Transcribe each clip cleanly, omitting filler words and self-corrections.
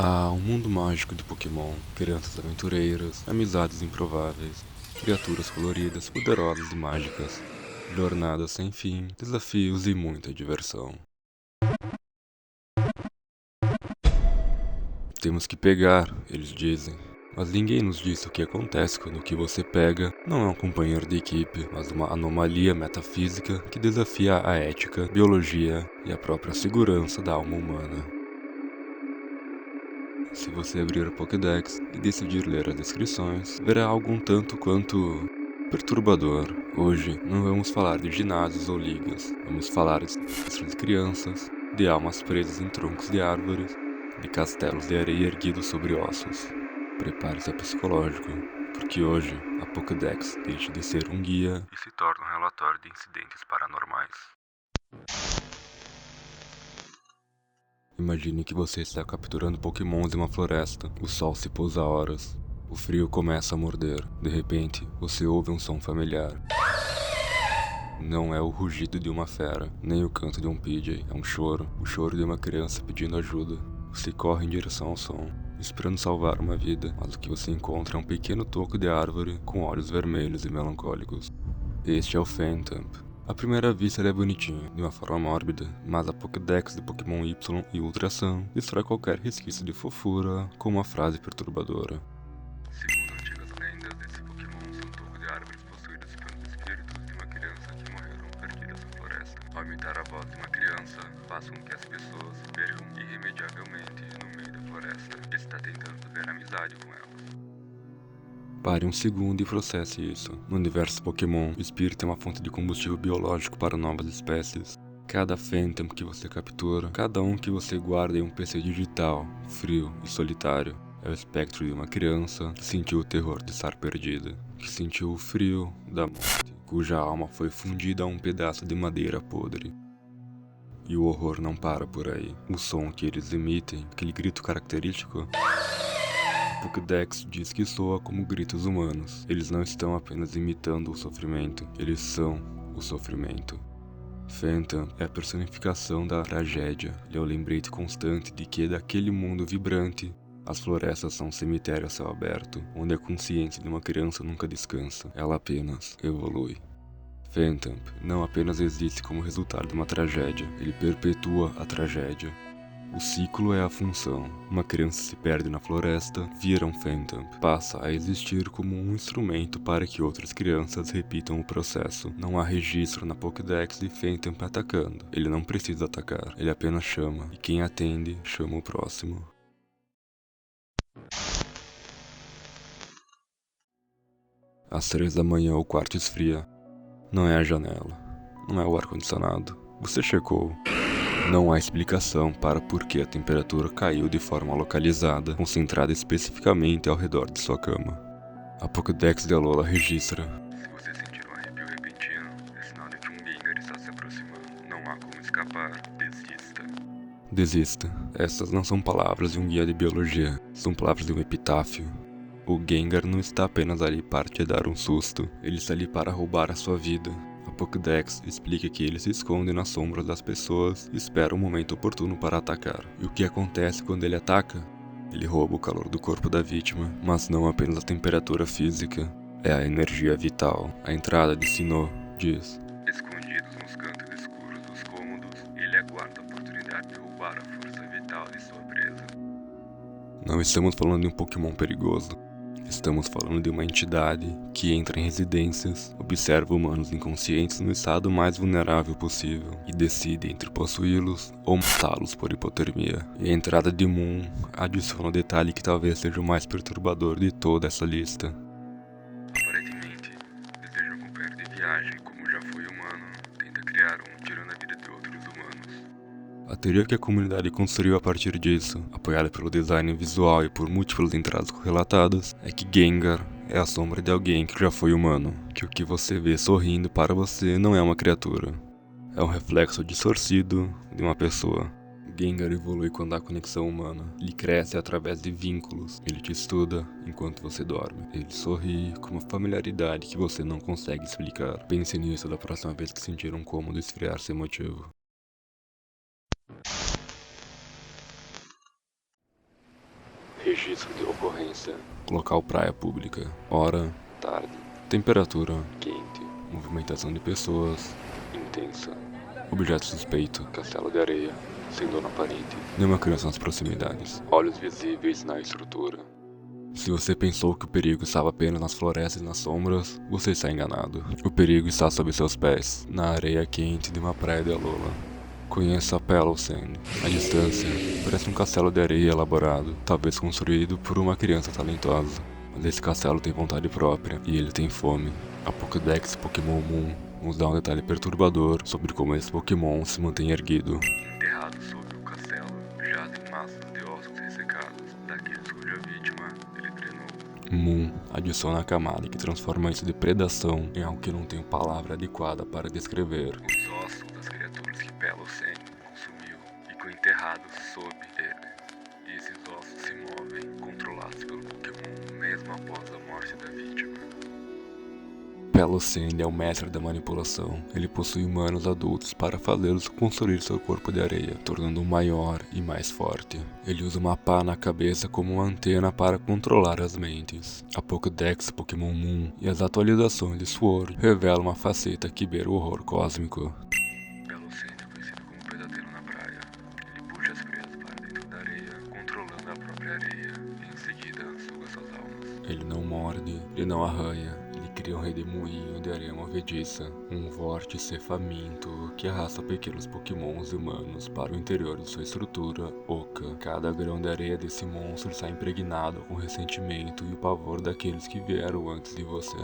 Há um mundo mágico de Pokémon, crianças aventureiras, amizades improváveis, criaturas coloridas, poderosas e mágicas, jornadas sem fim, desafios e muita diversão. Temos que pegar, eles dizem. Mas ninguém nos disse o que acontece quando o que você pega não é um companheiro de equipe, mas uma anomalia metafísica que desafia a ética, biologia e a própria segurança da alma humana. Se você abrir o Pokédex e decidir ler as descrições, verá algo um tanto quanto perturbador. Hoje não vamos falar de ginásios ou ligas, vamos falar de sequestro de crianças, de almas presas em troncos de árvores, de castelos de areia erguidos sobre ossos. Prepare-se a psicológico, porque hoje a Pokédex deixa de ser um guia e se torna um relatório de incidentes paranormais. Imagine que você está capturando pokémons em uma floresta. O sol se pousa há horas. O frio começa a morder. De repente, você ouve um som familiar. Não é o rugido de uma fera, nem o canto de um PJ. É um choro. O choro de uma criança pedindo ajuda. Você corre em direção ao som, esperando salvar uma vida, mas o que você encontra é um pequeno toco de árvore com olhos vermelhos e melancólicos. Este é o Phantump. À primeira vista ele é bonitinho, de uma forma mórbida, mas a Pokédex de Pokémon Y e Ultra Sun destrói qualquer resquício de fofura com uma frase perturbadora. Segundo antigas lendas, esse Pokémon são um toco de árvores possuídos pelos espíritos de uma criança que morreram perdidas na floresta. Ao imitar a voz de uma criança, faz com que as pessoas se percam irremediavelmente no meio da floresta. Ele está tentando fazer amizade com elas. Pare um segundo e processe isso. No universo Pokémon, o espírito é uma fonte de combustível biológico para novas espécies. Cada Phantom que você captura, cada um que você guarda em um PC digital, frio e solitário, é o espectro de uma criança que sentiu o terror de estar perdida, que sentiu o frio da morte, cuja alma foi fundida a um pedaço de madeira podre. E o horror não para por aí. O som que eles emitem, aquele grito característico, Pokédex diz que soa como gritos humanos. Eles não estão apenas imitando o sofrimento, eles são o sofrimento. Phantom é a personificação da tragédia, ele é o lembrete constante de que daquele mundo vibrante, as florestas são um cemitério a céu aberto, onde a consciência de uma criança nunca descansa, ela apenas evolui. Phantom não apenas existe como resultado de uma tragédia, ele perpetua a tragédia. O ciclo é a função. Uma criança se perde na floresta, vira um Phantom, passa a existir como um instrumento para que outras crianças repitam o processo. Não há registro na Pokédex de Phantom atacando. Ele não precisa atacar, ele apenas chama, e quem atende, chama o próximo. Às 3 da manhã o quarto esfria. Não é a janela, não é o ar-condicionado. Você checou. Não há explicação para por que a temperatura caiu de forma localizada, concentrada especificamente ao redor de sua cama. A Pokédex de Alola registra: se você sentir um arrepio repentino, é sinal de que um Gengar está se aproximando. Não há como escapar. Desista. Desista. Essas não são palavras de um guia de biologia, são palavras de um epitáfio. O Gengar não está apenas ali para te dar um susto, ele está ali para roubar a sua vida. A Pokédex explica que ele se esconde nas sombras das pessoas e espera o momento oportuno para atacar. E o que acontece quando ele ataca? Ele rouba o calor do corpo da vítima, mas não apenas a temperatura física, é a energia vital. A entrada de Sinnoh diz: escondidos nos cantos escuros dos cômodos, ele aguarda a oportunidade de roubar a força vital de sua presa. Não estamos falando de um Pokémon perigoso. Estamos falando de uma entidade que entra em residências, observa humanos inconscientes no estado mais vulnerável possível e decide entre possuí-los ou matá-los por hipotermia. E a entrada de Moon adiciona o detalhe que talvez seja o mais perturbador de toda essa lista. Aparentemente, deseja um companheiro de viagem, como já foi humano, tenta criar um tirando a vida de outros humanos. A teoria que a comunidade construiu a partir disso, apoiada pelo design visual e por múltiplas entradas correlatadas, é que Gengar é a sombra de alguém que já foi humano, que o que você vê sorrindo para você não é uma criatura, é um reflexo distorcido de uma pessoa. Gengar evolui quando há conexão humana, ele cresce através de vínculos, ele te estuda enquanto você dorme, ele sorri com uma familiaridade que você não consegue explicar. Pense nisso da próxima vez que sentir um cômodo esfriar sem motivo. Registro de ocorrência. Local praia pública. Hora, tarde. Temperatura, quente. Movimentação de pessoas, intensa. Objeto suspeito, castelo de areia, sem dono aparente. Nenhuma criança nas proximidades. Olhos visíveis na estrutura. Se você pensou que o perigo estava apenas nas florestas e nas sombras, você está enganado. O perigo está sob seus pés, na areia quente de uma praia de Alola. Conheça Pellow Sand. À distância, parece um castelo de areia elaborado, talvez construído por uma criança talentosa. Mas esse castelo tem vontade própria, e ele tem fome. A Pokédex Pokémon Moon nos dá um detalhe perturbador sobre como esse Pokémon se mantém erguido. Enterrado sob o castelo, jazem massas de ossos ressecados, daqueles cuja vítima ele treinou. Moon adiciona a camada que transforma isso de predação em algo que não tem palavra adequada para descrever. Os ossos das criaturas que Pellow Sand consumiu ficam enterrados sob ele. E esses ossos se movem, controlados pelo Pokémon mesmo após a morte da vítima. Pellow Sand é o mestre da manipulação. Ele possui humanos adultos para fazê-los construir seu corpo de areia, tornando-o maior e mais forte. Ele usa uma pá na cabeça como uma antena para controlar as mentes. A Pokédex Pokémon Moon e as atualizações de Sword revelam uma faceta que beira o horror cósmico. Pellow Sand é conhecido como pesadelo na praia. Ele puxa as presas para dentro da areia, controlando a própria areia, e em seguida suga suas almas. Ele não morde, ele não arranha. Cria um redemoinho de areia movediça, um vórtice faminto que arrasta pequenos pokémons humanos para o interior de sua estrutura oca. Cada grão de areia desse monstro está impregnado com o ressentimento e o pavor daqueles que vieram antes de você.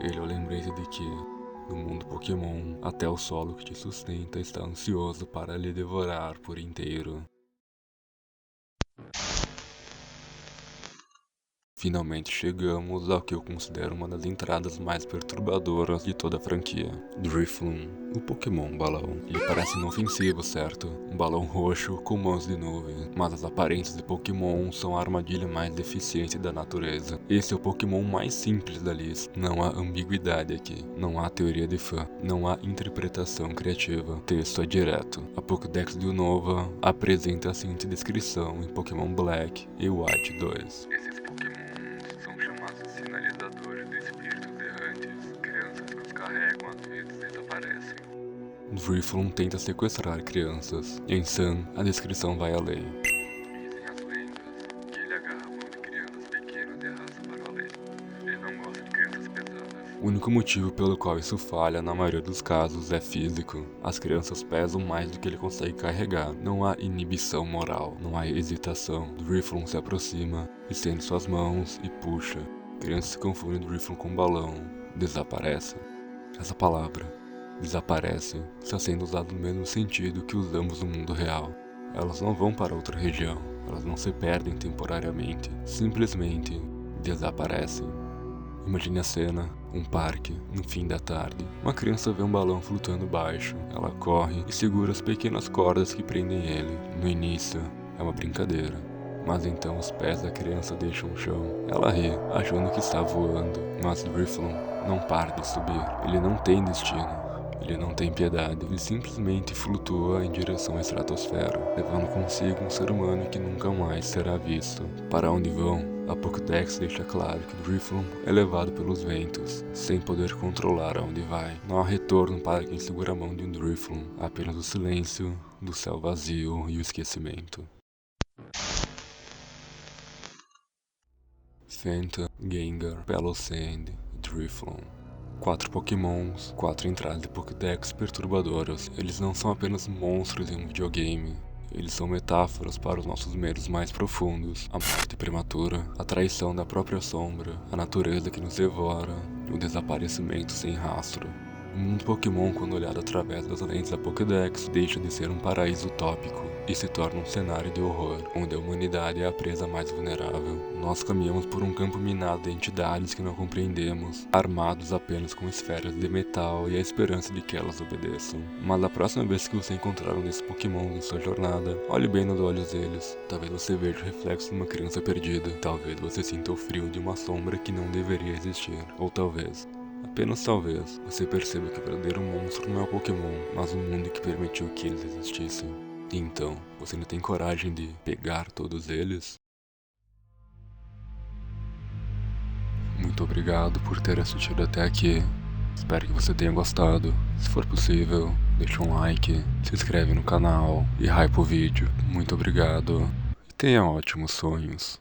Ele é o lembrete de que, no mundo Pokémon, até o solo que te sustenta está ansioso para lhe devorar por inteiro. Finalmente chegamos ao que eu considero uma das entradas mais perturbadoras de toda a franquia, Drifloon, o Pokémon balão. Ele parece inofensivo, certo? Um balão roxo com mãos de nuvem, mas as aparências de Pokémon são a armadilha mais eficiente da natureza. Esse é o Pokémon mais simples da lista, não há ambiguidade aqui, não há teoria de fã, não há interpretação criativa, o texto é direto. A Pokédex de Unova apresenta a seguinte descrição em Pokémon Black e White 2. Esses Pokémon são chamados sinalizadores de espíritos errantes. Crianças que os carregam às vezes desaparecem. Drifloon tenta sequestrar crianças. Em Sun, a descrição vai além. Dizem as lendas que ele agarra a mão de crianças pequenas e arrasta para além. Ele não gosta de crianças pesadas. O único motivo pelo qual isso falha, na maioria dos casos, é físico. As crianças pesam mais do que ele consegue carregar. Não há inibição moral, não há hesitação. Drifloon se aproxima, estende suas mãos e puxa. Crianças se confundem Drifloon com um balão. Desaparece. Essa palavra, desaparece, está sendo usada no mesmo sentido que usamos no mundo real. Elas não vão para outra região. Elas não se perdem temporariamente. Simplesmente desaparecem. Imagine a cena, um parque, no fim da tarde. Uma criança vê um balão flutuando baixo. Ela corre e segura as pequenas cordas que prendem ele. No início, é uma brincadeira. Mas então os pés da criança deixam o chão. Ela ri, achando que está voando. Mas Drifloon não para de subir. Ele não tem destino. Ele não tem piedade. Ele simplesmente flutua em direção à estratosfera, levando consigo um ser humano que nunca mais será visto. Para onde vão? A Pokédex deixa claro que Drifloon é levado pelos ventos, sem poder controlar aonde vai. Não há retorno para quem segura a mão de um Drifloon, apenas o silêncio do céu vazio e o esquecimento. Fenta, Gengar, Pellow Sand e Drifloon. 4 Pokémons, 4 entradas de Pokédex perturbadoras. Eles não são apenas monstros em um videogame. Eles são metáforas para os nossos medos mais profundos, a morte prematura, a traição da própria sombra, a natureza que nos devora e o desaparecimento sem rastro. O mundo Pokémon, quando olhado através das lentes da Pokédex, deixa de ser um paraíso utópico e se torna um cenário de horror, onde a humanidade é a presa mais vulnerável. Nós caminhamos por um campo minado de entidades que não compreendemos, armados apenas com esferas de metal e a esperança de que elas obedeçam. Mas a próxima vez que você encontrar um desses Pokémon em sua jornada, olhe bem nos olhos deles. Talvez você veja o reflexo de uma criança perdida. Talvez você sinta o frio de uma sombra que não deveria existir. Ou talvez, apenas talvez, você perceba que o verdadeiro monstro não é o Pokémon, mas o mundo que permitiu que eles existissem. E então, você não tem coragem de pegar todos eles? Muito obrigado por ter assistido até aqui. Espero que você tenha gostado. Se for possível, deixa um like, se inscreve no canal e hype o vídeo. Muito obrigado e tenha ótimos sonhos.